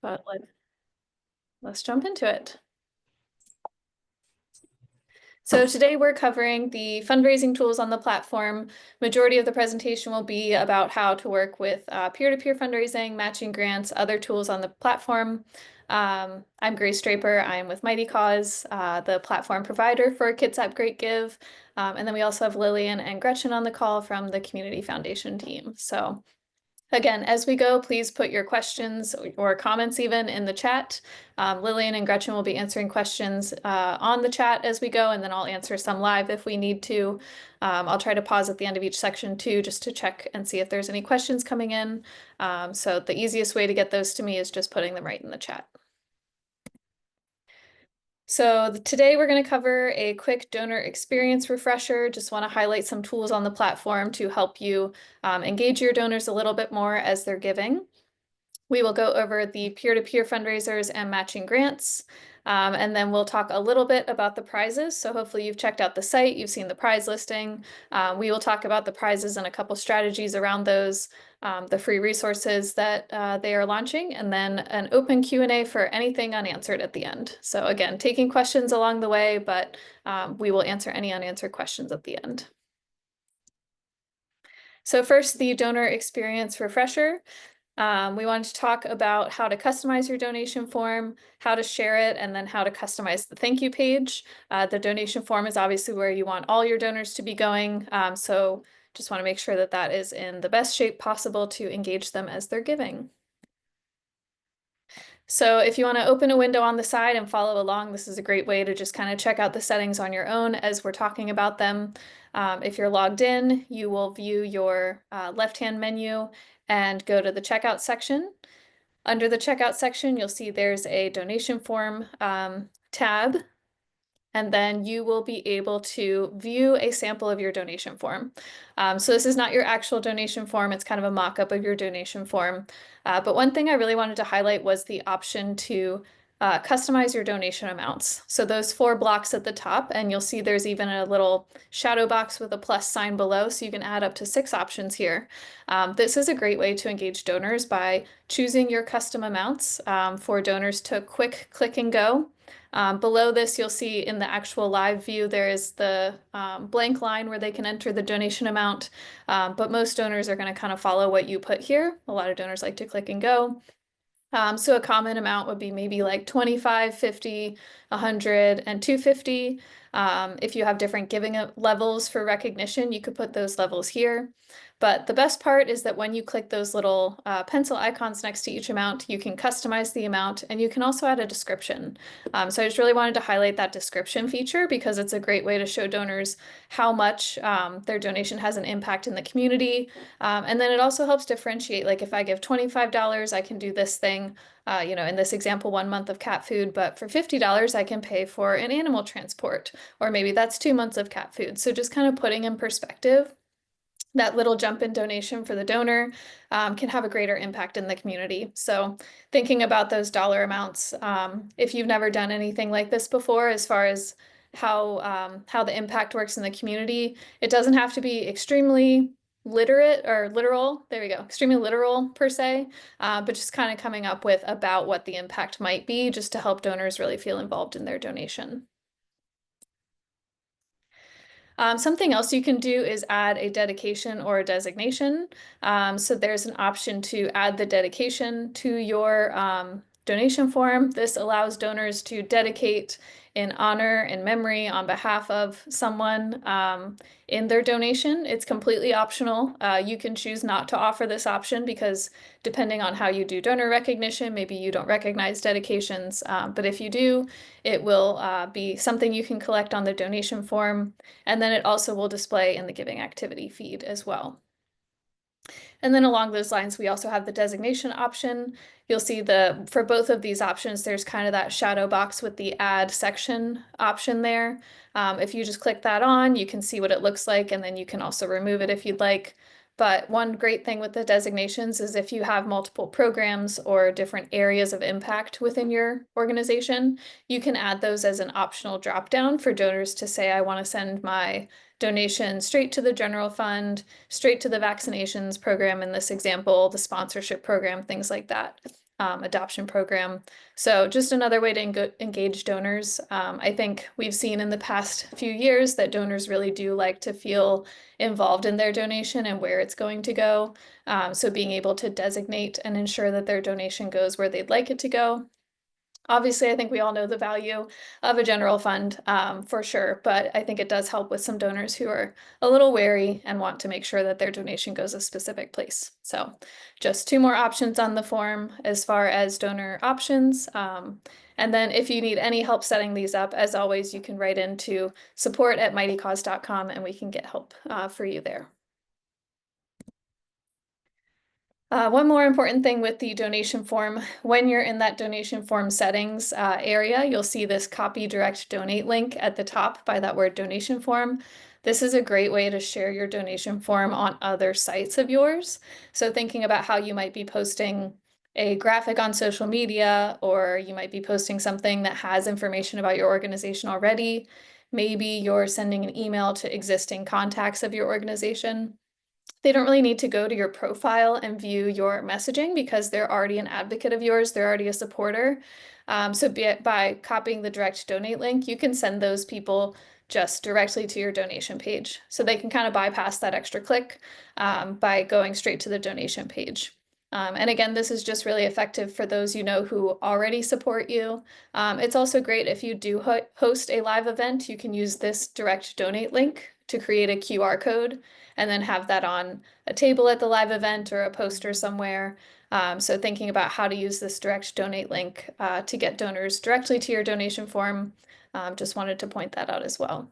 but let's jump into it. So today we're covering the fundraising tools on the platform. Majority of the presentation will be about how to work with peer-to-peer fundraising, matching grants, other tools on the platform. I'm Grace Draper. I'm with Mightycause, the platform provider for Kitsap Great Give. And then we also have Lillian and Gretchen on the call from the Community Foundation team. So again, as we go, please put your questions or comments even in the chat. Lillian and Gretchen will be answering questions on the chat as we go, and then I'll answer some live if we need to. I'll try to pause at the end of each section too, just to check and see if there's any questions coming in. So the easiest way to get those to me is just putting them right in the chat. So today we're going to cover a quick donor experience refresher. Just want to highlight some tools on the platform to help you engage your donors a little bit more as they're giving. We will go over the peer-to-peer fundraisers and matching grants. And then we'll talk a little bit about the prizes. So hopefully you've checked out the site, you've seen the prize listing. We will talk about the prizes and a couple strategies around those, the free resources that they are launching, and then an open Q&A for anything unanswered at the end. So again, taking questions along the way, but we will answer any unanswered questions at the end. So first, the donor experience refresher. We wanted to talk about how to customize your donation form, how to share it, and then how to customize the thank you page. The donation form is obviously where you want all your donors to be going. So just want to make sure that that is in the best shape possible to engage them as they're giving. So if you want to open a window on the side and follow along, this is a great way to just kind of check out the settings on your own as we're talking about them. If you're logged in, you will view your left-hand menu and go to the checkout section. Under the checkout section, you'll see there's a donation form tab, and then you will be able to view a sample of your donation form. So this is not your actual donation form, it's kind of a mock-up of your donation form. But one thing I really wanted to highlight was the option to customize your donation amounts. So those 4 blocks at the top, and you'll see there's even a little shadow box with a plus sign below, so you can add up to 6 options here. This is a great way to engage donors by choosing your custom amounts for donors to quick click and go. Below this, you'll see in the actual live view, there is the blank line where they can enter the donation amount, but most donors are going to kind of follow what you put here. A lot of donors like to click and go. So a common amount would be maybe like 25, 50, 100, and 250. If you have different giving levels for recognition, you could put those levels here. But the best part is that when you click those little pencil icons next to each amount, you can customize the amount, and you can also add a description. So I just really wanted to highlight that description feature because it's a great way to show donors how much their donation has an impact in the community. And then it also helps differentiate, like if I give $25, I can do this thing, you know, in this example, 1 month of cat food, but for $50, I can pay for an animal transport, or maybe that's 2 months of cat food. So just kind of putting in perspective, that little jump in donation for the donor can have a greater impact in the community. So thinking about those dollar amounts, if you've never done anything like this before, as far as how the impact works in the community, it doesn't have to be extremely literate or literal, there we go, extremely literal per se, but just kind of coming up with about what the impact might be just to help donors really feel involved in their donation. Something else you can do is add a dedication or a designation. So there's an option to add the dedication to your donation form. This allows donors to dedicate in honor and memory on behalf of someone in their donation. It's completely optional. You can choose not to offer this option because depending on how you do donor recognition, maybe you don't recognize dedications, but if you do, it will be something you can collect on the donation form, and then it also will display in the giving activity feed as well. And then along those lines, we also have the designation option. You'll see for both of these options, there's kind of that shadow box with the add section option there. If you just click that on, you can see what it looks like, and then you can also remove it if you'd like. But one great thing with the designations is if you have multiple programs or different areas of impact within your organization, you can add those as an optional dropdown for donors to say, I want to send my donation straight to the general fund, straight to the vaccinations program in this example, the sponsorship program, things like that. adoption program. So just another way to engage donors. I think we've seen in the past few years that donors really do like to feel involved in their donation and where it's going to go. So being able to designate and ensure that their donation goes where they'd like it to go. Obviously, I think we all know the value of a general fund for sure, but I think it does help with some donors who are a little wary and want to make sure that their donation goes a specific place. So just two more options on the form as far as donor options. And then if you need any help setting these up, as always, you can write into support@mightycause.com and we can get help for you there. One more important thing with the donation form, when you're in that donation form settings area, you'll see this copy direct donate link at the top by that word donation form. This is a great way to share your donation form on other sites of yours. So thinking about how you might be posting a graphic on social media, or you might be posting something that has information about your organization already. Maybe you're sending an email to existing contacts of your organization. They don't really need to go to your profile and view your messaging because they're already an advocate of yours, they're already a supporter. So by copying the direct donate link, you can send those people just directly to your donation page. So they can kind of bypass that extra click by going straight to the donation page. And again, this is just really effective for those you know who already support you. It's also great if you do host a live event, you can use this direct donate link to create a QR code and then have that on a table at the live event or a poster somewhere. So thinking about how to use this direct donate link to get donors directly to your donation form, just wanted to point that out as well.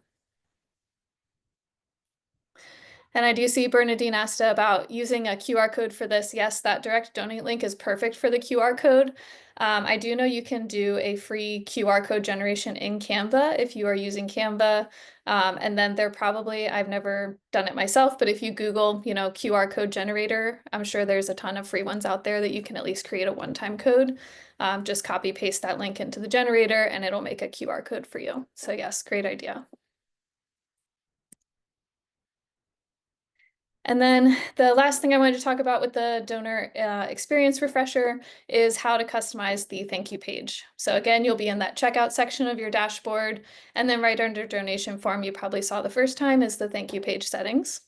And I do see Bernadine asked about using a QR code for this. Yes, that direct donate link is perfect for the QR code. I do know you can do a free QR code generation in Canva if you are using Canva. And then they're probably, I've never done it myself, but if you Google, QR code generator, I'm sure there's a ton of free ones out there that you can at least create a one-time code. Just copy paste that link into the generator and it'll make a QR code for you. So yes, great idea. And then the last thing I wanted to talk about with the donor experience refresher is how to customize the thank you page. So again, you'll be in that checkout section of your dashboard, and then right under donation form you probably saw the first time is the thank you page settings.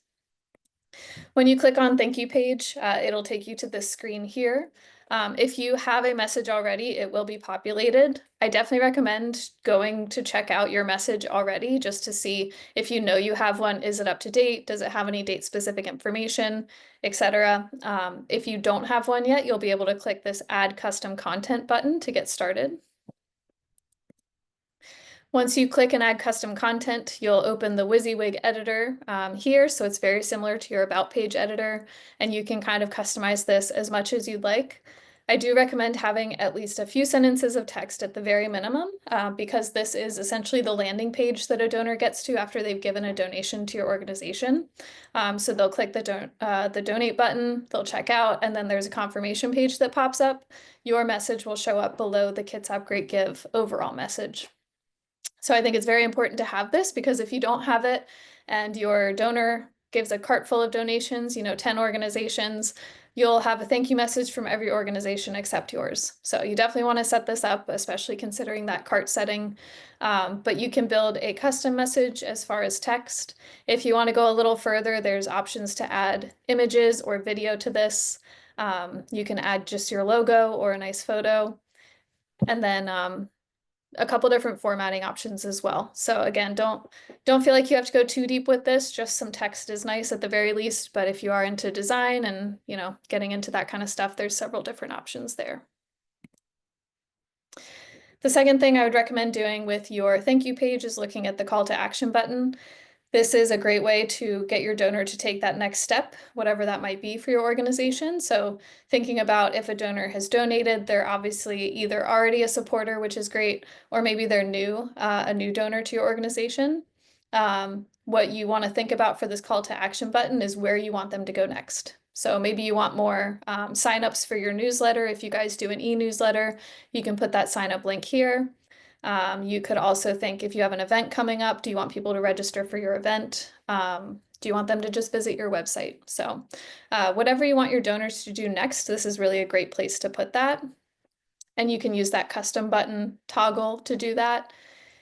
When you click on thank you page, it'll take you to this screen here. If you have a message already, it will be populated. I definitely recommend going to check out your message already just to see if you know you have one. Is it up to date? Does it have any date specific information, etc.? If you don't have one yet, you'll be able to click this add custom content button to get started. Once you click and add custom content, you'll open the WYSIWYG editor here. So it's very similar to your About page editor, and you can kind of customize this as much as you'd like. I do recommend having at least a few sentences of text at the very minimum, because this is essentially the landing page that a donor gets to after they've given a donation to your organization. So they'll click the donate button, they'll check out, and then there's a confirmation page that pops up. Your message will show up below the Kitsap Great Give overall message. So I think it's very important to have this because if you don't have it and your donor gives a cart full of donations, 10 organizations, you'll have a thank you message from every organization except yours. So you definitely want to set this up, especially considering that cart setting. But you can build a custom message as far as text. If you want to go a little further, there's options to add images or video to this. You can add just your logo or a nice photo. And then a couple different formatting options as well. So again, don't feel like you have to go too deep with this. Just some text is nice at the very least, but if you are into design and, getting into that kind of stuff, there's several different options there. The second thing I would recommend doing with your thank you page is looking at the call to action button. This is a great way to get your donor to take that next step, whatever that might be for your organization. So thinking about if a donor has donated, they're obviously either already a supporter, which is great, or maybe they're a new donor to your organization. What you want to think about for this call to action button is where you want them to go next. So maybe you want more signups for your newsletter. If you guys do an e-newsletter, you can put that sign up link here. You could also think if you have an event coming up, do you want people to register for your event? Do you want them to just visit your website? So whatever you want your donors to do next, this is really a great place to put that. and you can use that custom button toggle to do that.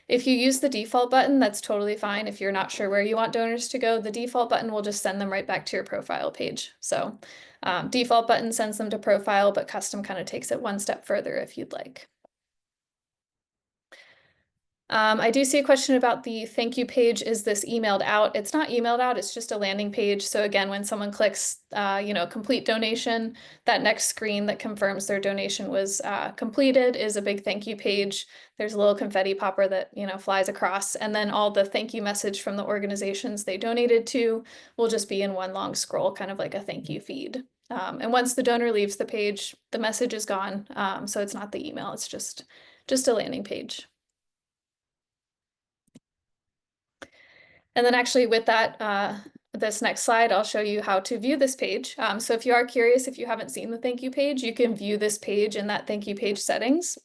If you use the default button, that's totally fine. If you're not sure where you want donors to go, the default button will just send them right back to your profile page. So default button sends them to profile, but custom kind of takes it one step further if you'd like. I do see a question about the thank you page. Is this emailed out? It's not emailed out, it's just a landing page. So again, when someone clicks, complete donation, that next screen that confirms their donation was completed is a big thank you page. There's a little confetti popper that, flies across, and then all the thank you message from the organizations they donated to will just be in one long scroll, kind of like a thank you feed. And once the donor leaves the page, the message is gone. So it's not the email, it's just a landing page. And then actually with that, this next slide, I'll show you how to view this page. So if you are curious, if you haven't seen the thank you page, you can view this page in that thank you page settings.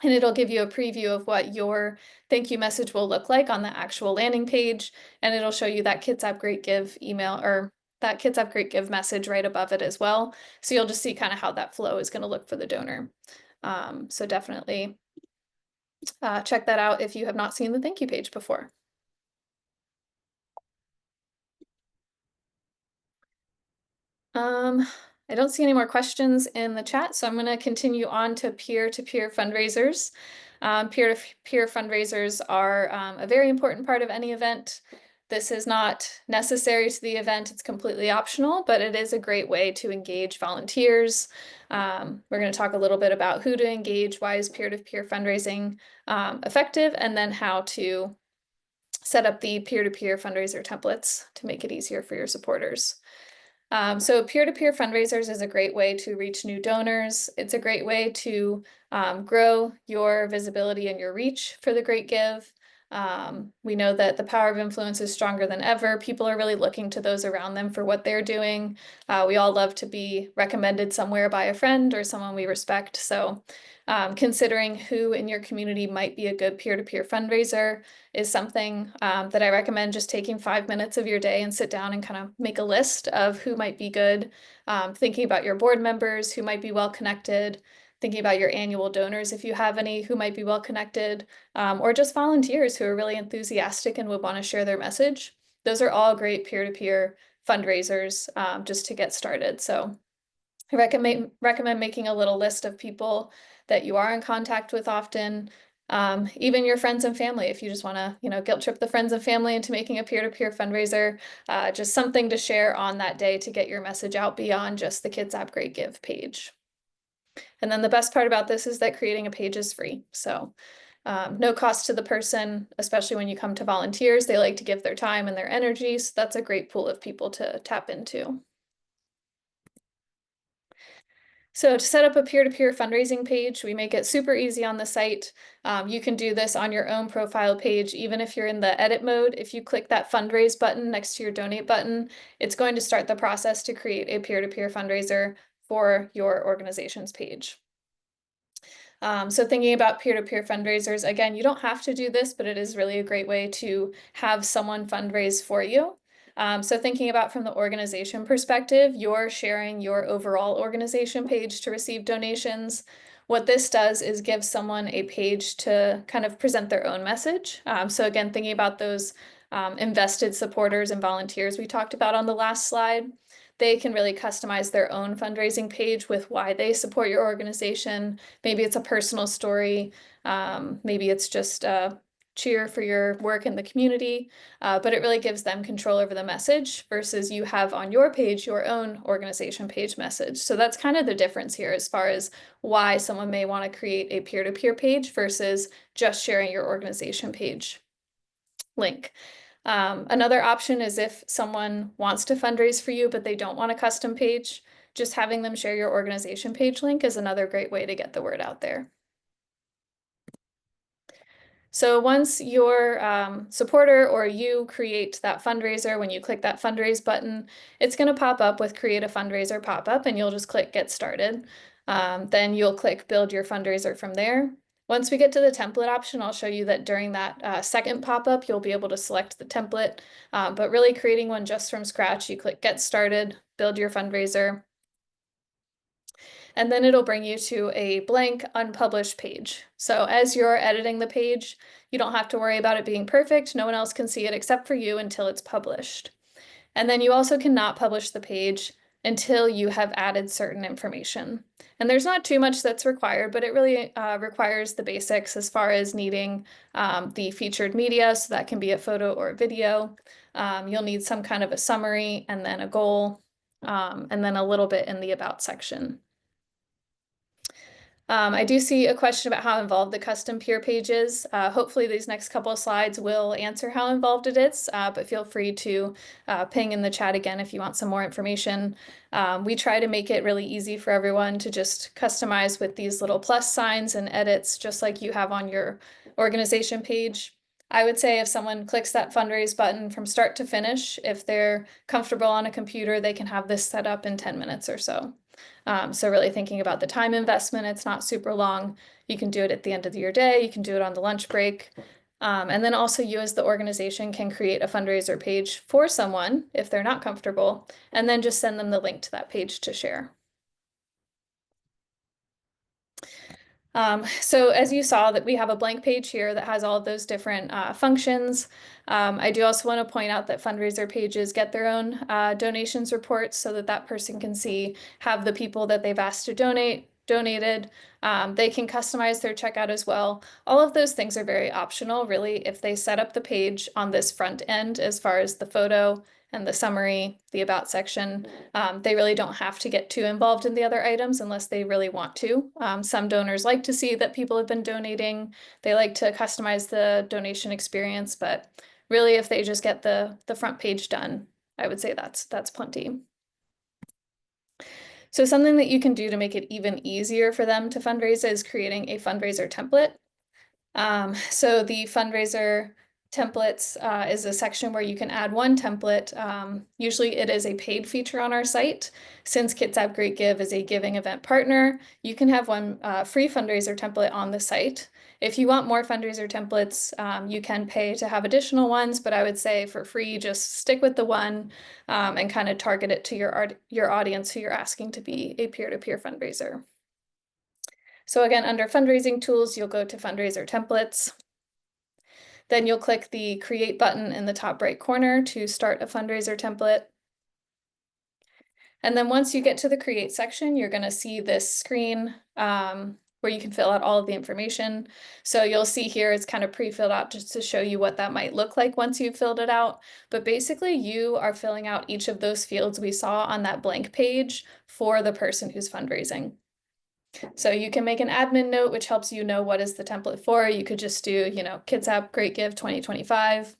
And it'll give you a preview of what your thank you message will look like on the actual landing page. And it'll show you that Kitsap Great Give email, or that Kitsap Great Give message right above it as well. So you'll just see kind of how that flow is going to look for the donor. So definitely check that out if you have not seen the thank you page before. I don't see any more questions in the chat, so I'm going to continue on to peer-to-peer fundraisers. Peer-to-peer fundraisers are a very important part of any event. This is not necessary to the event, it's completely optional, but it is a great way to engage volunteers. We're going to talk a little bit about who to engage, why is peer-to-peer fundraising effective, and then how to set up the peer-to-peer fundraiser templates to make it easier for your supporters. So peer-to-peer fundraisers is a great way to reach new donors. It's a great way to grow your visibility and your reach for the Great Give. We know that the power of influence is stronger than ever. People are really looking to those around them for what they're doing. We all love to be recommended somewhere by a friend or someone we respect. So considering who in your community might be a good peer-to-peer fundraiser is something that I recommend just taking 5 minutes of your day and sit down and kind of make a list of who might be good, thinking about your board members who might be well connected, thinking about your annual donors if you have any who might be well connected, or just volunteers who are really enthusiastic and would want to share their message. Those are all great peer-to-peer fundraisers just to get started. So I recommend making a little list of people that you are in contact with often, even your friends and family. If you just want to, guilt trip the friends and family into making a peer-to-peer fundraiser, just something to share on that day to get your message out beyond just the Kitsap Great Give page. And then the best part about this is that creating a page is free. So no cost to the person, especially when you come to volunteers. They like to give their time and their energy. So that's a great pool of people to tap into. So to set up a peer-to-peer fundraising page, we make it super easy on the site. You can do this on your own profile page, even if you're in the edit mode. If you click that fundraise button next to your donate button, it's going to start the process to create a peer-to-peer fundraiser for your organization's page. So thinking about peer-to-peer fundraisers, again, you don't have to do this, but it is really a great way to have someone fundraise for you. So thinking about from the organization perspective, you're sharing your overall organization page to receive donations. What this does is give someone a page to kind of present their own message. So again, thinking about those invested supporters and volunteers we talked about on the last slide, they can really customize their own fundraising page with why they support your organization. Maybe it's a personal story. Maybe it's just a cheer for your work in the community, but it really gives them control over the message versus you have on your page your own organization page message. So that's kind of the difference here as far as why someone may want to create a peer-to-peer page versus just sharing your organization page link. Another option is if someone wants to fundraise for you, but they don't want a custom page, just having them share your organization page link is another great way to get the word out there. So once your supporter or you create that fundraiser, when you click that fundraise button, it's going to pop up with create a fundraiser pop-up, and you'll just click get started. Then you'll click build your fundraiser from there. Once we get to the template option, I'll show you that during that second pop-up, you'll be able to select the template, but really creating one just from scratch, you click get started, build your fundraiser. and then it'll bring you to a blank unpublished page. So as you're editing the page, you don't have to worry about it being perfect. No one else can see it except for you until it's published. And then you also cannot publish the page until you have added certain information. And there's not too much that's required, but it really requires the basics as far as needing the featured media, so that can be a photo or a video. You'll need some kind of a summary and then a goal, and then a little bit in the about section. I do see a question about how involved the custom peer page is. Hopefully these next couple of slides will answer how involved it is, but feel free to ping in the chat again if you want some more information. We try to make it really easy for everyone to just customize with these little plus signs and edits, just like you have on your organization page. I would say if someone clicks that fundraise button from start to finish, if they're comfortable on a computer, they can have this set up in 10 minutes or so. So really thinking about the time investment, it's not super long. You can do it at the end of your day, you can do it on the lunch break. And then also you as the organization can create a fundraiser page for someone if they're not comfortable, and then just send them the link to that page to share. So as you saw that we have a blank page here that has all of those different functions. I do also want to point out that fundraiser pages get their own donations reports so that that person can see, have the people that they've asked to donated. They can customize their checkout as well. All of those things are very optional, really, if they set up the page on this front end as far as the photo and the summary, the about section. They really don't have to get too involved in the other items unless they really want to. Some donors like to see that people have been donating. They like to customize the donation experience, but really if they just get the front page done, I would say that's plenty. So something that you can do to make it even easier for them to fundraise is creating a fundraiser template. So the fundraiser templates is a section where you can add one template. Usually it is a paid feature on our site. Since Kitsap Great Give is a giving event partner, you can have one free fundraiser template on the site. If you want more fundraiser templates, you can pay to have additional ones, but I would say for free, just stick with the one and kind of target it to your audience who you're asking to be a peer-to-peer fundraiser. So again, under fundraising tools, you'll go to fundraiser templates. Then you'll click the create button in the top right corner to start a fundraiser template. And then once you get to the create section, you're going to see this screen where you can fill out all of the information. So you'll see here it's kind of pre-filled out just to show you what that might look like once you've filled it out. But basically you are filling out each of those fields we saw on that blank page for the person who's fundraising. So you can make an admin note, which helps you know what is the template for. You could just do, Kitsap Great Give 2025.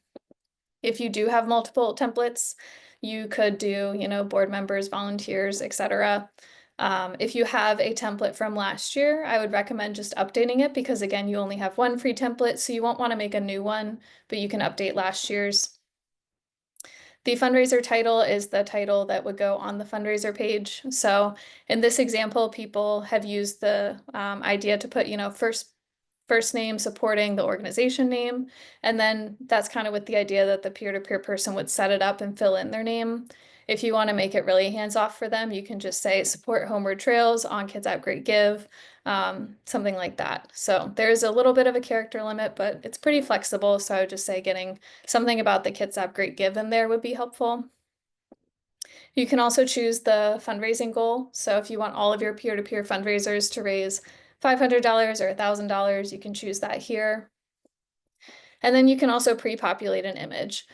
If you do have multiple templates, you could do, board members, volunteers, etc. If you have a template from last year, I would recommend just updating it because again, you only have one free template, so you won't want to make a new one, but you can update last year's. The fundraiser title is the title that would go on the fundraiser page. So in this example, people have used the idea to put, first name supporting the organization name. And then that's kind of with the idea that the peer-to-peer person would set it up and fill in their name. If you want to make it really hands-off for them, you can just say support Homeward Trails on Kitsap Great Give, something like that. So there's a little bit of a character limit, but it's pretty flexible. So I would just say getting something about the Kitsap Great Give in there would be helpful. You can also choose the fundraising goal. So if you want all of your peer-to-peer fundraisers to raise $500 or $1,000, you can choose that here. And then you can also pre-populate an image.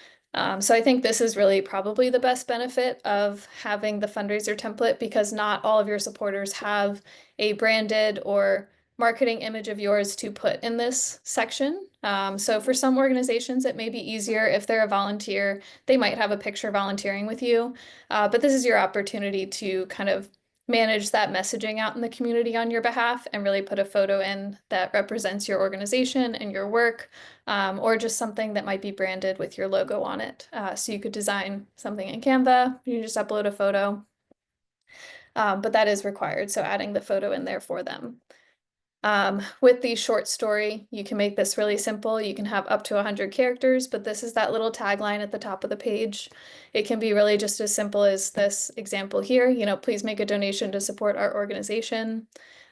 So I think this is really probably the best benefit of having the fundraiser template because not all of your supporters have a branded or marketing image of yours to put in this section. So for some organizations, it may be easier if they're a volunteer, they might have a picture volunteering with you, but this is your opportunity to kind of manage that messaging out in the community on your behalf and really put a photo in that represents your organization and your work, or just something that might be branded with your logo on it. So you could design something in Canva, you just upload a photo, but that is required, so adding the photo in there for them. With the short story, you can make this really simple. You can have up to 100 characters, but this is that little tagline at the top of the page. It can be really just as simple as this example here, please make a donation to support our organization.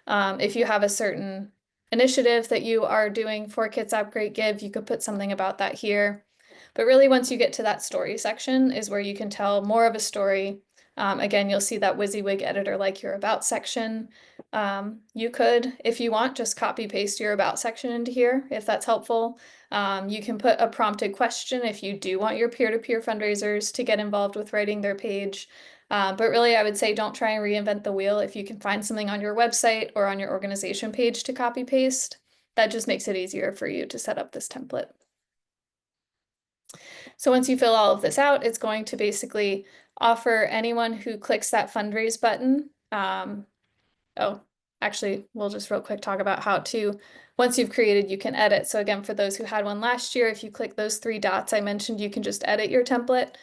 If you have a certain initiative that you are doing for Kitsap Great Give, you could put something about that here. But really, once you get to that story section is where you can tell more of a story. Again, you'll see that WYSIWYG editor like your about section. You could, if you want, just copy paste your about section into here, if that's helpful. You can put a prompted question if you do want your peer-to-peer fundraisers to get involved with writing their page. But really, I would say don't try and reinvent the wheel. If you can find something on your website or on your organization page to copy paste, that just makes it easier for you to set up this template. So once you fill all of this out, it's going to basically offer anyone who clicks that fundraise button. Oh, actually, we'll just real quick talk about how to, once you've created, you can edit. So again, for those who had one last year, if you click those 3 dots I mentioned, you can just edit your template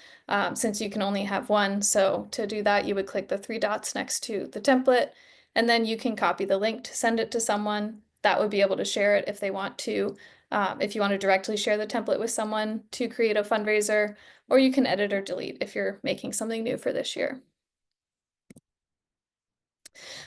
since you can only have one. So to do that, you would click the 3 dots next to the template, and then you can copy the link to send it to someone that would be able to share it if they want to. If you want to directly share the template with someone to create a fundraiser, or you can edit or delete if you're making something new for this year.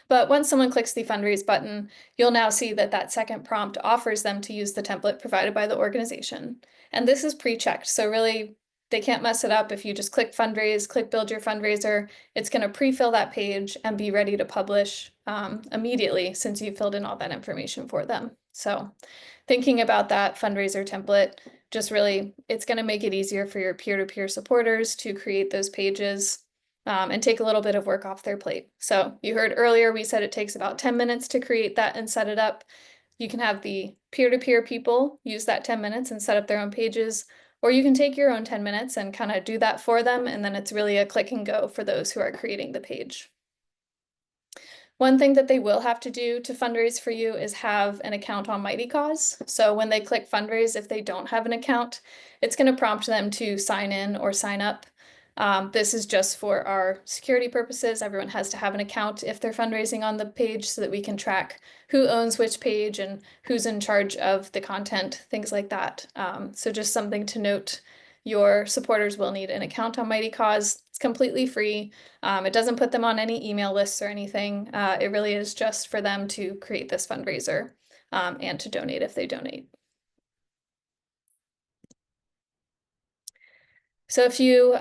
But once someone clicks the fundraise button, you'll now see that that second prompt offers them to use the template provided by the organization. And this is pre-checked, so really they can't mess it up. If you just click fundraise, click build your fundraiser, it's going to pre-fill that page and be ready to publish immediately since you filled in all that information for them. So thinking about that fundraiser template, just really, it's going to make it easier for your peer-to-peer supporters to create those pages and take a little bit of work off their plate. So you heard earlier, we said it takes about 10 minutes to create that and set it up. You can have the peer-to-peer people use that 10 minutes and set up their own pages, or you can take your own 10 minutes and kind of do that for them, and then it's really a click and go for those who are creating the page. One thing that they will have to do to fundraise for you is have an account on Mightycause. So when they click fundraise, if they don't have an account, it's going to prompt them to sign in or sign up. This is just for our security purposes. Everyone has to have an account if they're fundraising on the page so that we can track who owns which page and who's in charge of the content, things like that. So just something to note, your supporters will need an account on Mightycause. It's completely free. It doesn't put them on any email lists or anything. It really is just for them to create this fundraiser and to donate if they donate. So a few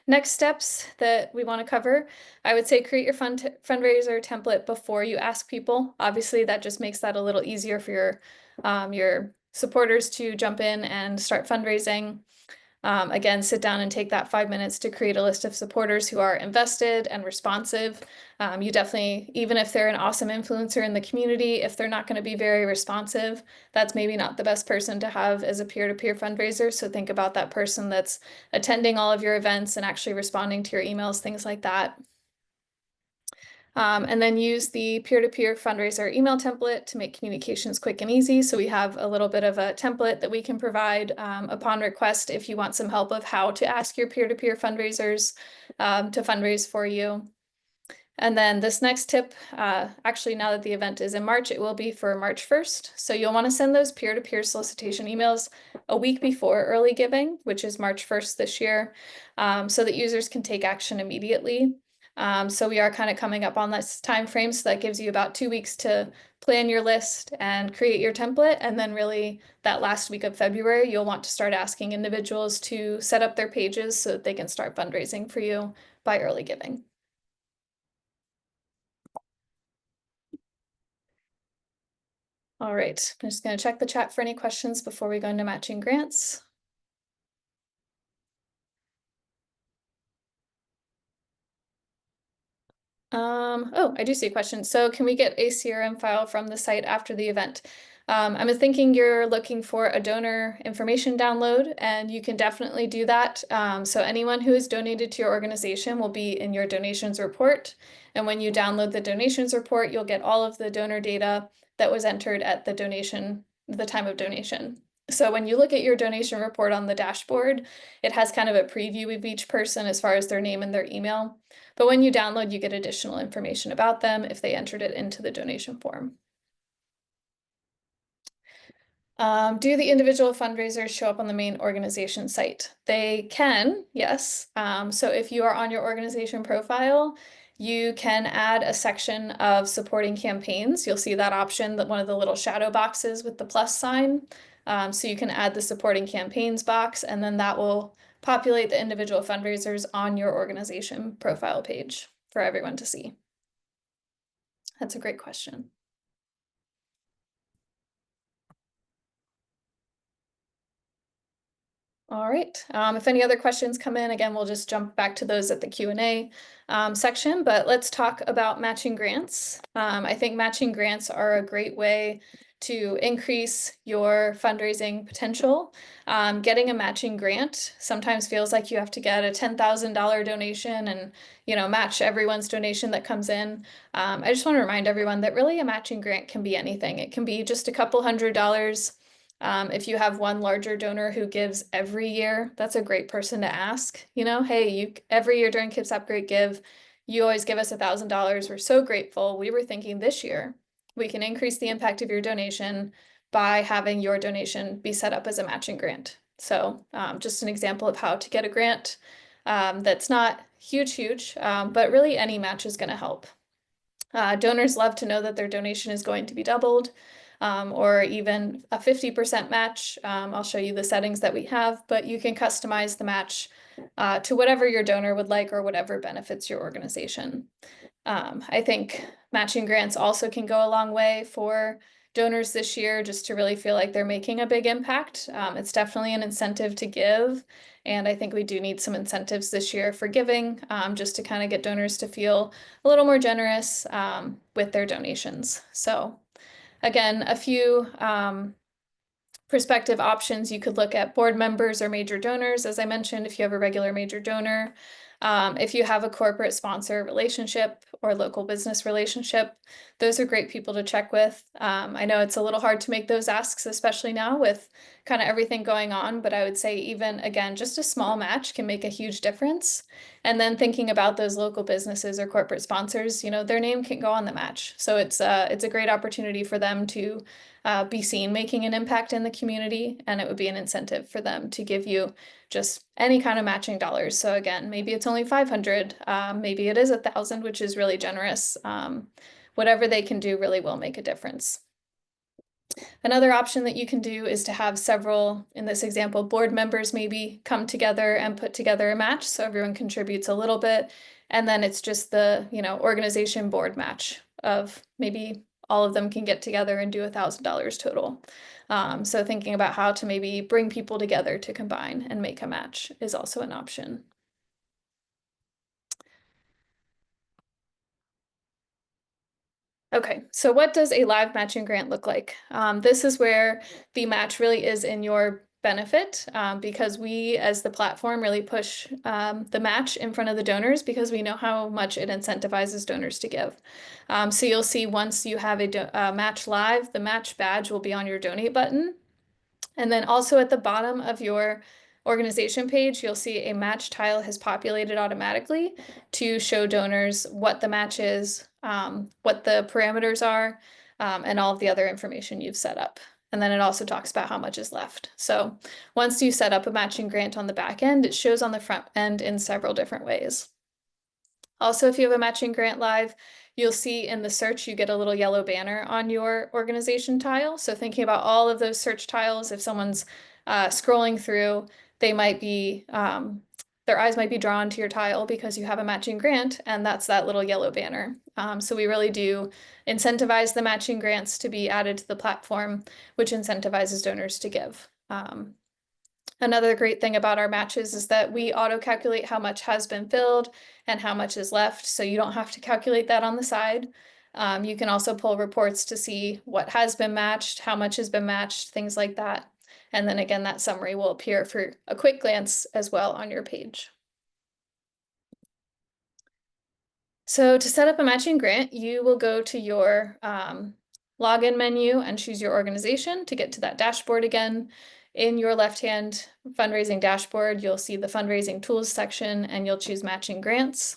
next steps that we want to cover, I would say create your fundraiser template before you ask people. Obviously, that just makes that a little easier for your supporters to jump in and start fundraising. Again, sit down and take that 5 minutes to create a list of supporters who are invested and responsive. You definitely, even if they're an awesome influencer in the community, if they're not going to be very responsive, that's maybe not the best person to have as a peer-to-peer fundraiser. So think about that person that's attending all of your events and actually responding to your emails, things like that. And then use the peer-to-peer fundraiser email template to make communications quick and easy. So we have a little bit of a template that we can provide upon request if you want some help of how to ask your peer-to-peer fundraisers to fundraise for you. And then this next tip, actually now that the event is in March, it will be for March 1st. So you'll want to send those peer-to-peer solicitation emails a week before early giving, which is March 1st this year, so that users can take action immediately. So we are kind of coming up on this time frame, so that gives you about 2 weeks to plan your list and create your template. And then really that last week of February, you'll want to start asking individuals to set up their pages so that they can start fundraising for you by early giving. All right, I'm just going to check the chat for any questions before we go into matching grants. Oh, I do see a question. So can we get a CRM file from the site after the event? I'm thinking you're looking for a donor information download, and you can definitely do that. So anyone who has donated to your organization will be in your donations report. And when you download the donations report, you'll get all of the donor data that was entered at the time of donation. So when you look at your donation report on the dashboard, it has kind of a preview of each person as far as their name and their email. But when you download, you get additional information about them if they entered it into the donation form. Do the individual fundraisers show up on the main organization site? They can, yes. So if you are on your organization profile, you can add a section of supporting campaigns. You'll see that option, that one of the little shadow boxes with the plus sign. So you can add the supporting campaigns box, and then that will populate the individual fundraisers on your organization profile page for everyone to see. That's a great question. All right. If any other questions come in, again, we'll just jump back to those at the Q&A section, but let's talk about matching grants. I think matching grants are a great way to increase your fundraising potential. Getting a matching grant sometimes feels like you have to get a $10,000 donation and, match everyone's donation that comes in. I just want to remind everyone that really a matching grant can be anything. It can be just a couple $100. If you have one larger donor who gives every year, that's a great person to ask. Hey, every year during Kitsap Great Give, you always give us $1,000. We're so grateful. We were thinking this year we can increase the impact of your donation by having your donation be set up as a matching grant. So just an example of how to get a grant that's not huge, but really any match is going to help. Donors love to know that their donation is going to be doubled. Or even a 50% match. I'll show you the settings that we have, but you can customize the match to whatever your donor would like or whatever benefits your organization. I think matching grants also can go a long way for donors this year, just to really feel like they're making a big impact. It's definitely an incentive to give, and I think we do need some incentives this year for giving, just to kind of get donors to feel a little more generous with their donations. So again, a few prospective options. You could look at board members or major donors, as I mentioned, if you have a regular major donor. If you have a corporate sponsor relationship or local business relationship, those are great people to check with. I know it's a little hard to make those asks, especially now with kind of everything going on, but I would say even, again, just a small match can make a huge difference. And then thinking about those local businesses or corporate sponsors, their name can go on the match. So it's a great opportunity for them to be seen making an impact in the community, and it would be an incentive for them to give you just any kind of matching dollars. So again, maybe it's only 500, maybe it is 1,000, which is really generous. Whatever they can do really will make a difference. Another option that you can do is to have several, in this example, board members maybe come together and put together a match. So everyone contributes a little bit, and then it's just the, organization board match of maybe all of them can get together and do $1,000 total. So thinking about how to maybe bring people together to combine and make a match is also an option. Okay, so what does a live matching grant look like? This is where the match really is in your benefit, because we as the platform really push the match in front of the donors because we know how much it incentivizes donors to give. So you'll see once you have a match live, the match badge will be on your donate button. And then also at the bottom of your organization page, you'll see a match tile has populated automatically to show donors what the match is, what the parameters are, and all of the other information you've set up. And then it also talks about how much is left. So once you set up a matching grant on the back end, it shows on the front end in several different ways. Also, if you have a matching grant live, you'll see in the search, you get a little yellow banner on your organization tile. So thinking about all of those search tiles, if someone's scrolling through, they might be, their eyes might be drawn to your tile because you have a matching grant, and that's that little yellow banner. So we really do incentivize the matching grants to be added to the platform, which incentivizes donors to give. Another great thing about our matches is that we auto-calculate how much has been filled and how much is left, so you don't have to calculate that on the side. You can also pull reports to see what has been matched, how much has been matched, things like that. And then again, that summary will appear for a quick glance as well on your page. So to set up a matching grant, you will go to your login menu and choose your organization to get to that dashboard again. In your left-hand fundraising dashboard, you'll see the fundraising tools section, and you'll choose matching grants.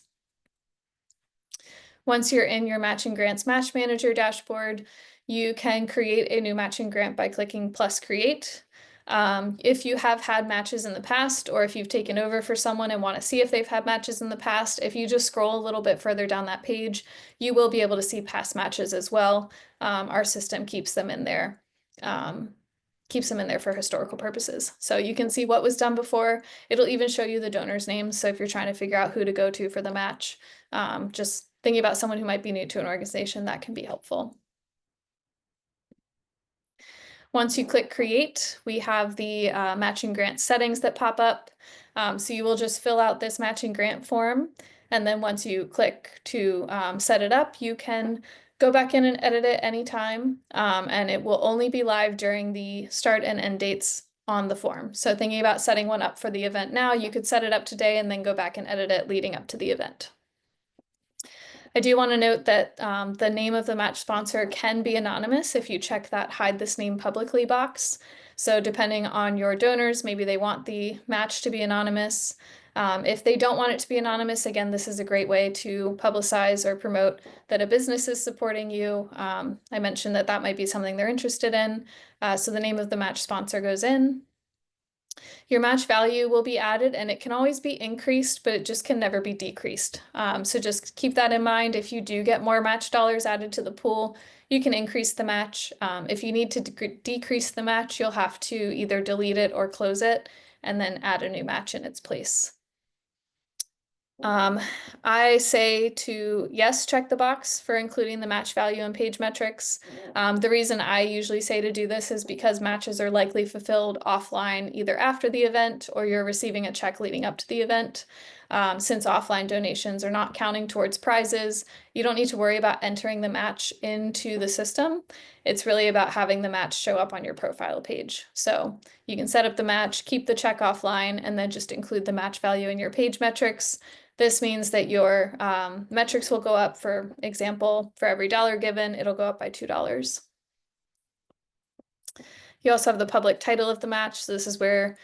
Once you're in your matching grants match manager dashboard, you can create a new matching grant by clicking plus create. If you have had matches in the past, or if you've taken over for someone and want to see if they've had matches in the past, if you just scroll a little bit further down that page, you will be able to see past matches as well. Our system keeps them in there. Keeps them in there for historical purposes. So you can see what was done before. It'll even show you the donors' names. So if you're trying to figure out who to go to for the match, just thinking about someone who might be new to an organization, that can be helpful. Once you click create, we have the matching grant settings that pop up. So you will just fill out this matching grant form. And then once you click to set it up, you can go back in and edit it anytime. And it will only be live during the start and end dates on the form. So thinking about setting one up for the event now, you could set it up today and then go back and edit it leading up to the event. I do want to note that the name of the match sponsor can be anonymous if you check that hide this name publicly box. So depending on your donors, maybe they want the match to be anonymous. If they don't want it to be anonymous, again, this is a great way to publicize or promote that a business is supporting you. I mentioned that that might be something they're interested in. So the name of the match sponsor goes in. Your match value will be added, and it can always be increased, but it just can never be decreased. So just keep that in mind. If you do get more match dollars added to the pool, you can increase the match. If you need to decrease the match, you'll have to either delete it or close it and then add a new match in its place. I say to, yes, check the box for including the match value and page metrics. The reason I usually say to do this is because matches are likely fulfilled offline either after the event or you're receiving a check leading up to the event. Since offline donations are not counting towards prizes, you don't need to worry about entering the match into the system. It's really about having the match show up on your profile page. So you can set up the match, keep the check offline, and then just include the match value in your page metrics. This means that your metrics will go up. For example, for every dollar given, it'll go up by $2. You also have the public title of the match. So this is where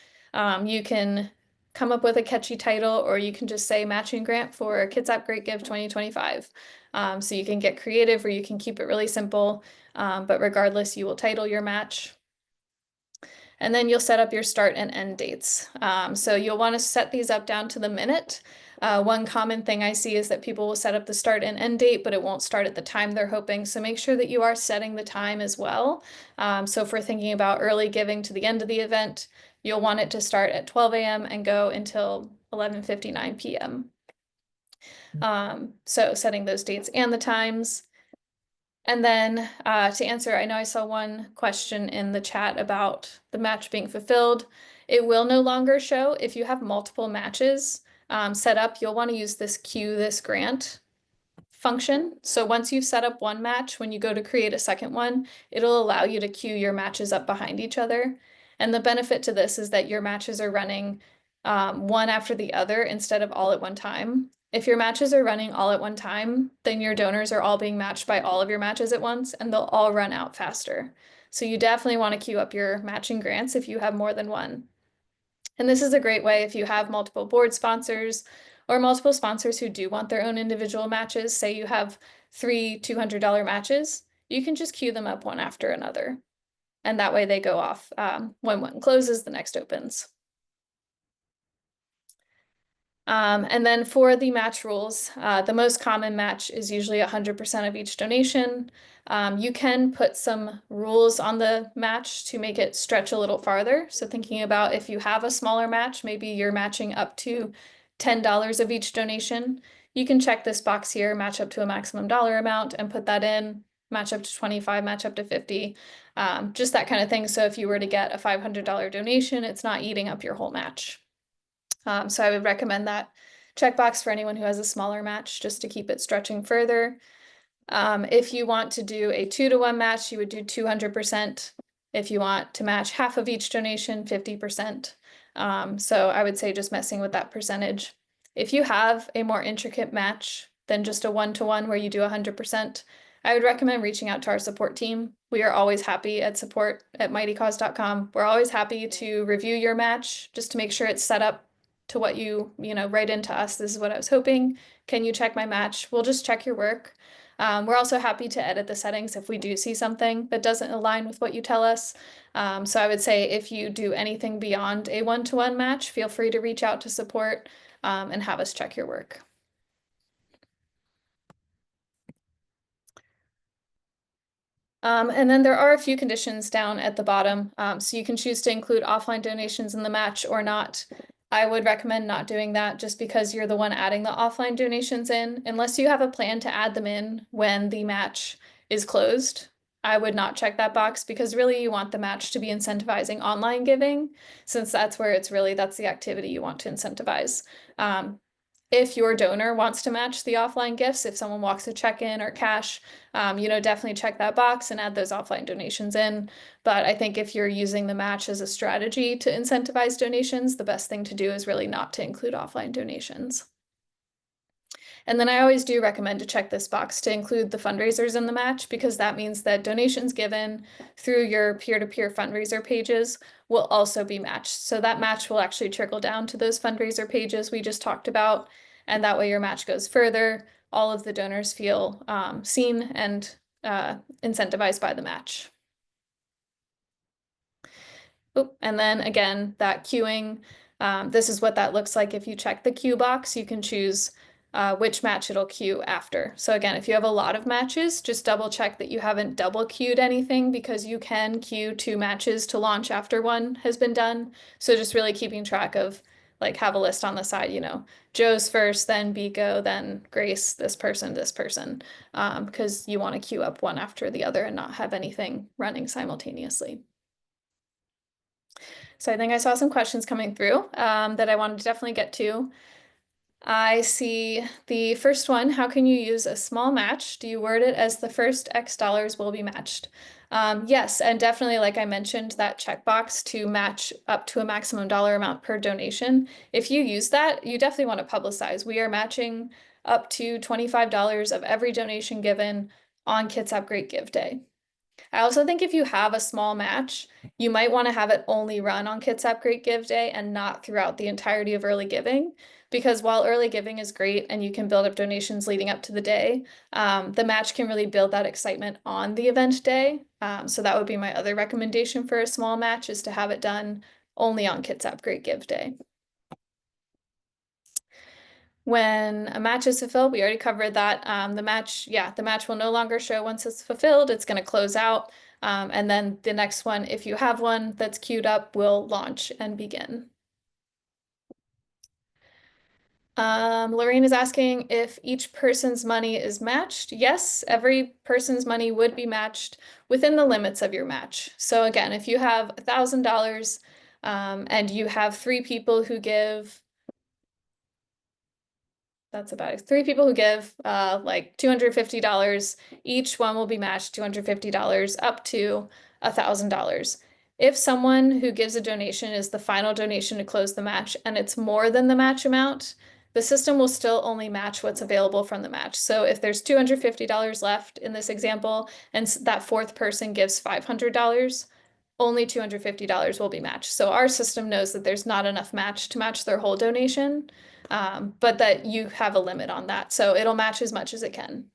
you can come up with a catchy title, or you can just say matching grant for Kitsap Great Give 2025. So you can get creative or you can keep it really simple, but regardless, you will title your match. And then you'll set up your start and end dates. So you'll want to set these up down to the minute. One common thing I see is that people will set up the start and end date, but it won't start at the time they're hoping. So make sure that you are setting the time as well. So if we're thinking about early giving to the end of the event, you'll want it to start at 12 a.m. and go until 11:59 p.m. So setting those dates and the times. And then to answer, I know I saw one question in the chat about the match being fulfilled. It will no longer show if you have multiple matches set up. You'll want to use this queue this grant function. So once you've set up one match, when you go to create a second one, it'll allow you to queue your matches up behind each other. And the benefit to this is that your matches are running one after the other instead of all at one time. If your matches are running all at one time, then your donors are all being matched by all of your matches at once, and they'll all run out faster. So you definitely want to queue up your matching grants if you have more than one. And this is a great way if you have multiple board sponsors or multiple sponsors who do want their own individual matches. Say you have 3 $200 matches, you can just queue them up one after another. And that way they go off. When one closes, the next opens. And then for the match rules, the most common match is usually 100% of each donation. You can put some rules on the match to make it stretch a little farther. So thinking about if you have a smaller match, maybe you're matching up to $10 of each donation, you can check this box here, match up to a maximum dollar amount, and put that in, match up to 25, match up to 50, just that kind of thing. So if you were to get a $500 donation, it's not eating up your whole match. So I would recommend that checkbox for anyone who has a smaller match, just to keep it stretching further. If you want to do a 2-to-1 match, you would do 200%. If you want to match half of each donation, 50%. So I would say just messing with that percentage. If you have a more intricate match than just a 1-to-1 where you do 100%, I would recommend reaching out to our support team. We are always happy at support@mightycause.com. We're always happy to review your match just to make sure it's set up to what you write into us. This is what I was hoping. Can you check my match? We'll just check your work. We're also happy to edit the settings if we do see something that doesn't align with what you tell us. So I would say if you do anything beyond a one-to-one match, feel free to reach out to support and have us check your work. And then there are a few conditions down at the bottom. So you can choose to include offline donations in the match or not. I would recommend not doing that just because you're the one adding the offline donations in. Unless you have a plan to add them in when the match is closed, I would not check that box because really you want the match to be incentivizing online giving, since that's where that's the activity you want to incentivize. If your donor wants to match the offline gifts, if someone walks a check-in or cash, definitely check that box and add those offline donations in. But I think if you're using the match as a strategy to incentivize donations, the best thing to do is really not to include offline donations. And then I always do recommend to check this box to include the fundraisers in the match, because that means that donations given through your peer-to-peer fundraiser pages will also be matched. So that match will actually trickle down to those fundraiser pages we just talked about. And that way your match goes further. All of the donors feel seen and incentivized by the match. Oop, and then again, that queuing, this is what that looks like. If you check the queue box, you can choose which match it'll queue after. So again, if you have a lot of matches, just double check that you haven't double queued anything, because you can queue 2 matches to launch after one has been done. So just really keeping track of, like, have a list on the side, Joe's first, then Biko, then Grace, this person, because you want to queue up one after the other and not have anything running simultaneously. So I think I saw some questions coming through that I wanted to definitely get to. I see the first one: how can you use a small match? Do you word it as the first X dollars will be matched? Yes, and definitely, like I mentioned, that checkbox to match up to a maximum dollar amount per donation. If you use that, you definitely want to publicize. We are matching up to $25 of every donation given on Kitsap Great Give Day. I also think if you have a small match, you might want to have it only run on Kitsap Great Give Day and not throughout the entirety of early giving. Because while early giving is great and you can build up donations leading up to the day, the match can really build that excitement on the event day. So that would be my other recommendation for a small match, is to have it done only on Kitsap Great Give Day. When a match is fulfilled, we already covered that. The match will no longer show once it's fulfilled. It's going to close out. And then the next one, if you have one that's queued up, will launch and begin. Lorraine is asking if each person's money is matched. Yes, every person's money would be matched within the limits of your match. So again, if you have $1,000 and you have 3 people who give, that's about it, 3 people who give like $250, each one will be matched $250 up to $1,000. If someone who gives a donation is the final donation to close the match and it's more than the match amount, the system will still only match what's available from the match. So if there's $250 left in this example, and that 4th person gives $500, only $250 will be matched. So our system knows that there's not enough match to match their whole donation, but that you have a limit on that. So it'll match as much as it can.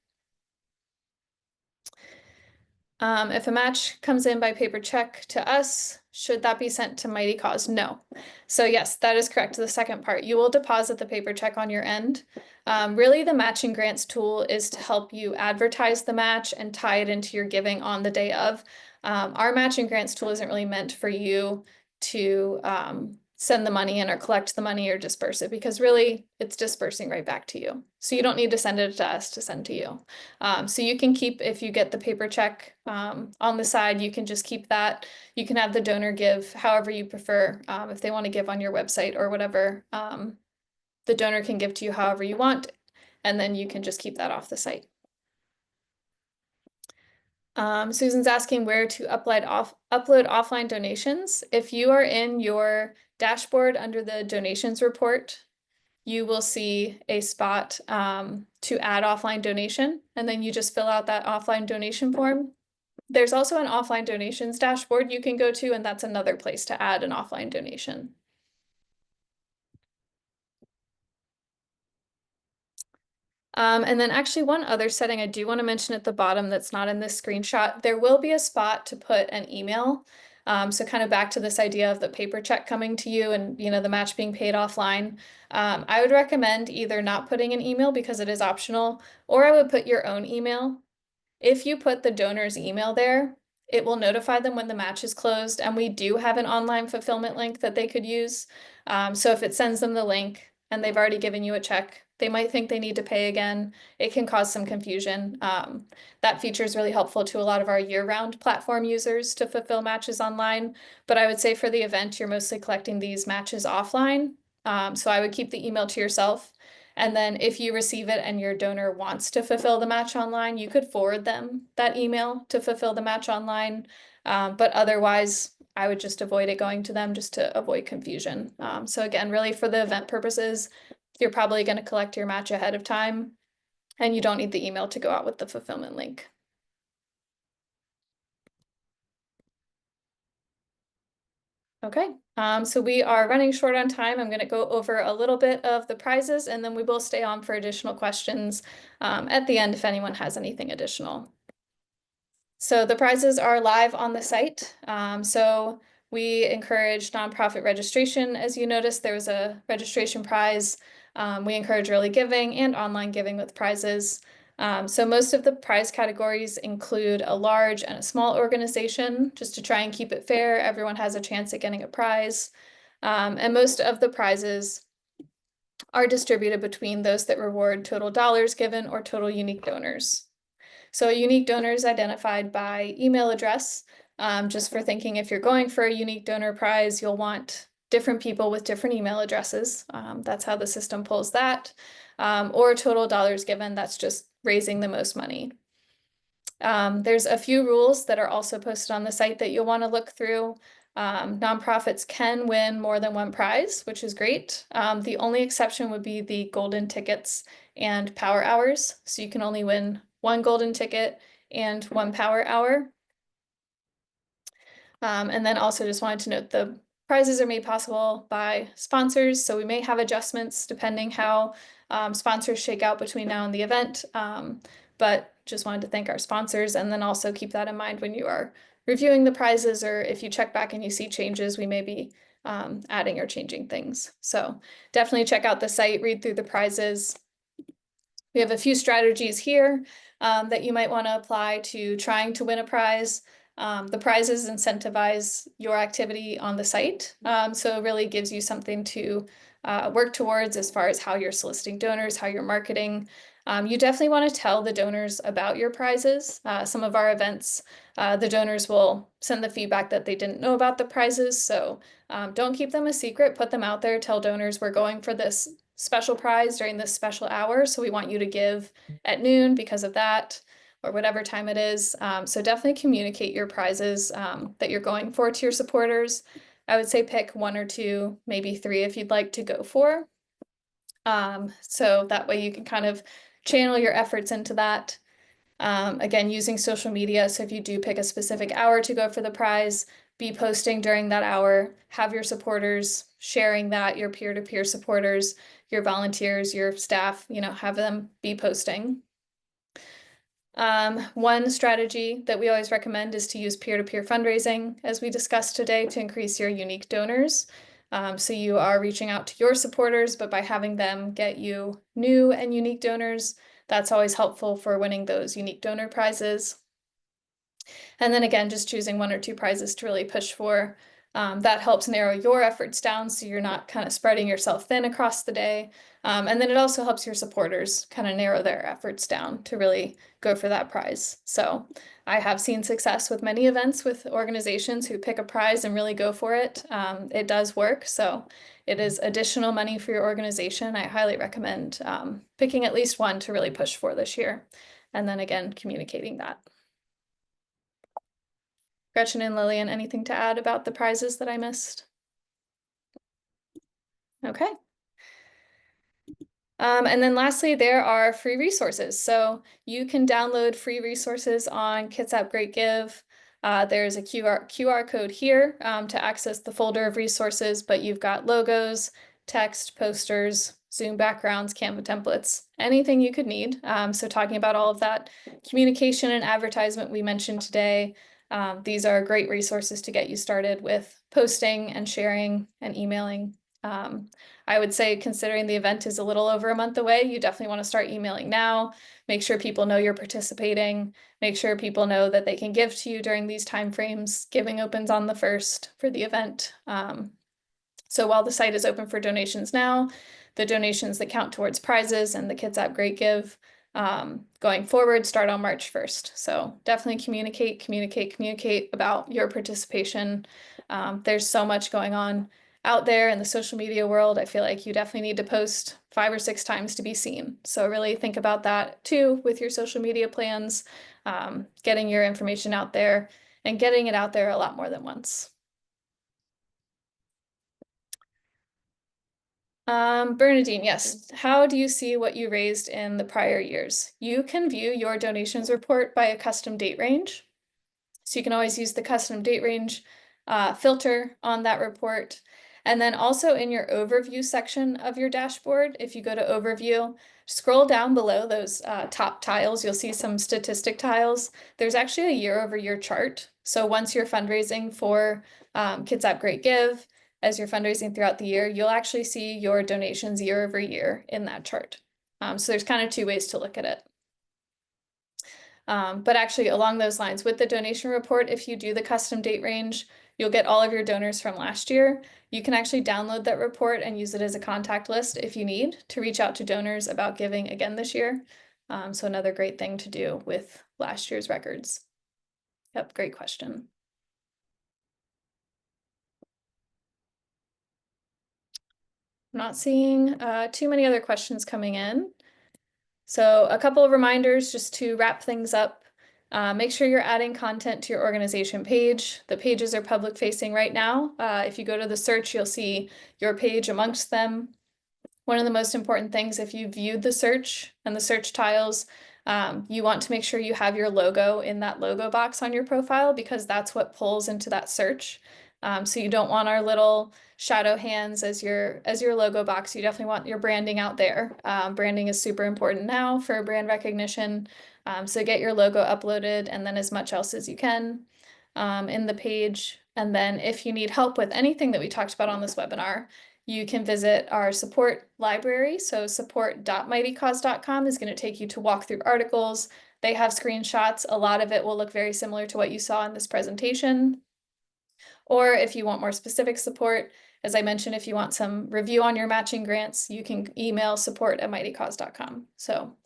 If a match comes in by paper check to us, should that be sent to Mightycause? No. So yes, that is correct. The second part, you will deposit the paper check on your end. Really, the matching grants tool is to help you advertise the match and tie it into your giving on the day of. Our matching grants tool isn't really meant for you to send the money in or collect the money or disperse it, because really it's dispersing right back to you. So you don't need to send it to us to send to you. So you can keep, if you get the paper check on the side, you can just keep that. You can have the donor give however you prefer. If they want to give on your website or whatever, the donor can give to you however you want, and then you can just keep that off the site. Susan's asking where to upload offline donations. If you are in your dashboard under the donations report, you will see a spot to add offline donation, and then you just fill out that offline donation form. There's also an offline donations dashboard you can go to, and that's another place to add an offline donation. And then actually one other setting I do want to mention at the bottom that's not in this screenshot, there will be a spot to put an email. So kind of back to this idea of the paper check coming to you and the match being paid offline. I would recommend either not putting an email because it is optional, or I would put your own email. If you put the donor's email there, it will notify them when the match is closed, and we do have an online fulfillment link that they could use. So if it sends them the link and they've already given you a check, they might think they need to pay again. It can cause some confusion. That feature is really helpful to a lot of our year-round platform users to fulfill matches online. But I would say for the event, you're mostly collecting these matches offline. So I would keep the email to yourself. And then if you receive it and your donor wants to fulfill the match online, you could forward them that email to fulfill the match online. But otherwise, I would just avoid it going to them just to avoid confusion. So again, really for the event purposes, you're probably going to collect your match ahead of time, and you don't need the email to go out with the fulfillment link. Okay, so we are running short on time. I'm going to go over a little bit of the prizes, and then we will stay on for additional questions at the end if anyone has anything additional. So the prizes are live on the site. So we encourage nonprofit registration. As you noticed, there was a registration prize. We encourage early giving and online giving with prizes. So most of the prize categories include a large and a small organization, just to try and keep it fair. Everyone has a chance at getting a prize. And most of the prizes are distributed between those that reward total dollars given or total unique donors. So a unique donor is identified by email address. Just for thinking, if you're going for a unique donor prize, you'll want different people with different email addresses. That's how the system pulls that. Or total dollars given, that's just raising the most money. There's a few rules that are also posted on the site that you'll want to look through. Nonprofits can win more than one prize, which is great. The only exception would be the golden tickets and power hours. So you can only win one golden ticket and one power hour. And then also just wanted to note the prizes are made possible by sponsors. So we may have adjustments depending how sponsors shake out between now and the event. But just wanted to thank our sponsors, and then also keep that in mind when you are reviewing the prizes, or if you check back and you see changes, we may be adding or changing things. So definitely check out the site, read through the prizes. We have a few strategies here that you might want to apply to trying to win a prize. The prizes incentivize your activity on the site, so it really gives you something to work towards as far as how you're soliciting donors, how you're marketing. You definitely want to tell the donors about your prizes. Some of our events, the donors will send the feedback that they didn't know about the prizes, so don't keep them a secret, put them out there, tell donors we're going for this special prize during this special hour, so we want you to give at noon because of that, or whatever time it is. So definitely communicate your prizes that you're going for to your supporters. I would say pick one or two, maybe three if you'd like to go for. So that way you can kind of channel your efforts into that. Again, using social media. So if you do pick a specific hour to go for the prize, be posting during that hour, have your supporters sharing that, your peer-to-peer supporters, your volunteers, your staff, have them be posting. One strategy that we always recommend is to use peer-to-peer fundraising, as we discussed today, to increase your unique donors. So you are reaching out to your supporters, but by having them get you new and unique donors, that's always helpful for winning those unique donor prizes. And then again, just choosing one or two prizes to really push for. That helps narrow your efforts down so you're not kind of spreading yourself thin across the day. And then it also helps your supporters kind of narrow their efforts down to really go for that prize. So I have seen success with many events with organizations who pick a prize and really go for it. It does work. So it is additional money for your organization. I highly recommend picking at least one to really push for this year. And then again, communicating that. Gretchen and Lillian, anything to add about the prizes that I missed? Okay. And then lastly, there are free resources. So you can download free resources on Kitsap Great Give. There's a QR code here to access the folder of resources, but you've got logos, text, posters, Zoom backgrounds, Canva templates, anything you could need. So talking about all of that communication and advertisement we mentioned today, these are great resources to get you started with posting and sharing and emailing. I would say, considering the event is a little over a month away, you definitely want to start emailing now. Make sure people know you're participating. Make sure people know that they can give to you during these timeframes. Giving opens on the 1st for the event. So while the site is open for donations now, the donations that count towards prizes and the Kitsap Great Give going forward start on March 1st. So definitely communicate about your participation. There's so much going on out there in the social media world. I feel like you definitely need to post 5 or 6 times to be seen. So really think about that too with your social media plans, getting your information out there and getting it out there a lot more than once. Bernadine, yes. How do you see what you raised in the prior years? You can view your donations report by a custom date range. So you can always use the custom date range filter on that report. And then also in your overview section of your dashboard, if you go to overview, scroll down below those top tiles, you'll see some statistic tiles. There's actually a year-over-year chart. So once you're fundraising for Kitsap Great Give, as you're fundraising throughout the year, you'll actually see your donations year over year in that chart. So there's kind of 2 ways to look at it. But actually along those lines, with the donation report, if you do the custom date range, you'll get all of your donors from last year. You can actually download that report and use it as a contact list if you need to reach out to donors about giving again this year. So another great thing to do with last year's records. Yep, great question. I'm not seeing too many other questions coming in. So a couple of reminders just to wrap things up. Make sure you're adding content to your organization page. The pages are public facing right now. If you go to the search, you'll see your page amongst them. One of the most important things, if you viewed the search and the search tiles, you want to make sure you have your logo in that logo box on your profile, because that's what pulls into that search. So you don't want our little shadow hands as your logo box. You definitely want your branding out there. Branding is super important now for brand recognition. So get your logo uploaded and then as much else as you can in the page. And then if you need help with anything that we talked about on this webinar, you can visit our support library. So support.mightycause.com is going to take you to walk through articles. They have screenshots. A lot of it will look very similar to what you saw in this presentation. Or if you want more specific support, as I mentioned, if you want some review on your matching grants, you can email support@mightycause.com. So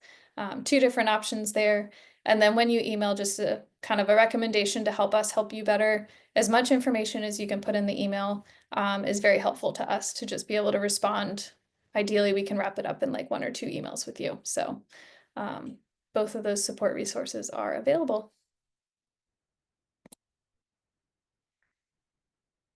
2 different options there. And then when you email, just a kind of a recommendation to help us help you better, as much information as you can put in the email is very helpful to us to just be able to respond. Ideally, we can wrap it up in like 1 or 2 emails with you. So both of those support resources are available.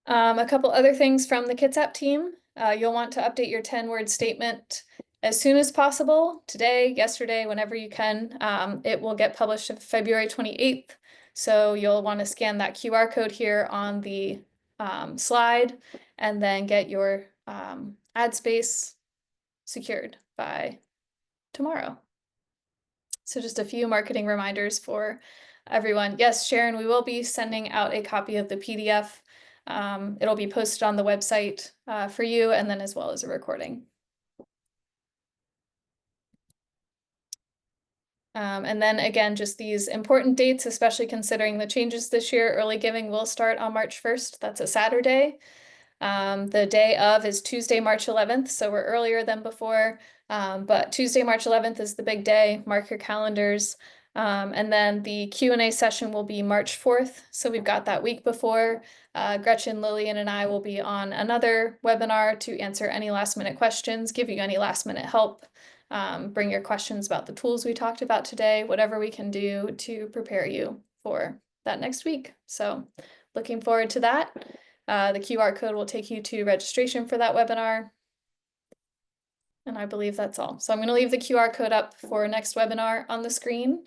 A couple other things from the Kitsap team. You'll want to update your 10-word statement as soon as possible, today, yesterday, whenever you can. It will get published February 28th. So you'll want to scan that QR code here on the slide and then get your ad space secured by tomorrow. So just a few marketing reminders for everyone. Yes, Sharon, we will be sending out a copy of the PDF. It'll be posted on the website for you, and then as well as a recording. And then again, just these important dates, especially considering the changes this year. Early giving will start on March 1st. That's a Saturday. The day of is Tuesday, March 11th, so we're earlier than before. But Tuesday, March 11th is the big day. Mark your calendars. And then the Q&A session will be March 4th. So we've got that week before. Gretchen, Lillian, and I will be on another webinar to answer any last minute questions, give you any last minute help, bring your questions about the tools we talked about today, whatever we can do to prepare you for that next week. So looking forward to that. The QR code will take you to registration for that webinar. And I believe that's all. So I'm going to leave the QR code up for next webinar on the screen.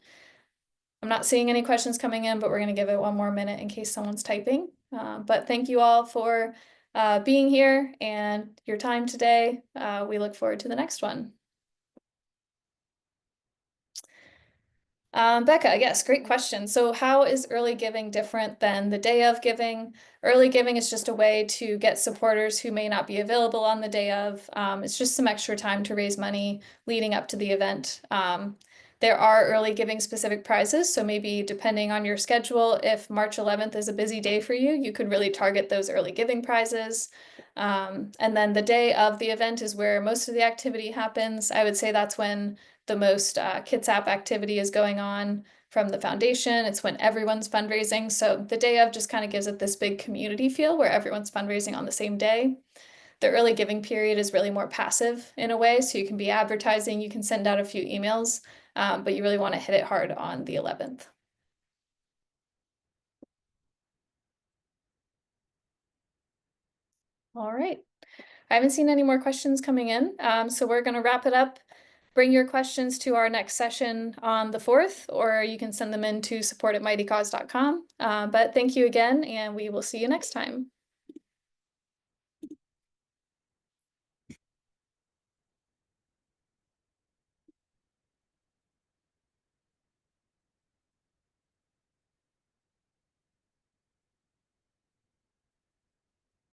I'm not seeing any questions coming in, but we're going to give it 1 more minute in case someone's typing. But thank you all for being here and your time today. We look forward to the next one. Becca, yes, great question. So how is early giving different than the day of giving? Early giving is just a way to get supporters who may not be available on the day of. It's just some extra time to raise money leading up to the event. There are early giving specific prizes. So maybe depending on your schedule, if March 11th is a busy day for you, you could really target those early giving prizes. And then the day of the event is where most of the activity happens. I would say that's when the most Kitsap activity is going on from the foundation. It's when everyone's fundraising. So the day of just kind of gives it this big community feel where everyone's fundraising on the same day. The early giving period is really more passive in a way. So you can be advertising, you can send out a few emails, but you really want to hit it hard on the 11th. All right. I haven't seen any more questions coming in. So we're going to wrap it up. Bring your questions to our next session on the 4th, or you can send them in to support@mightycause.com. But thank you again, and we will see you next time.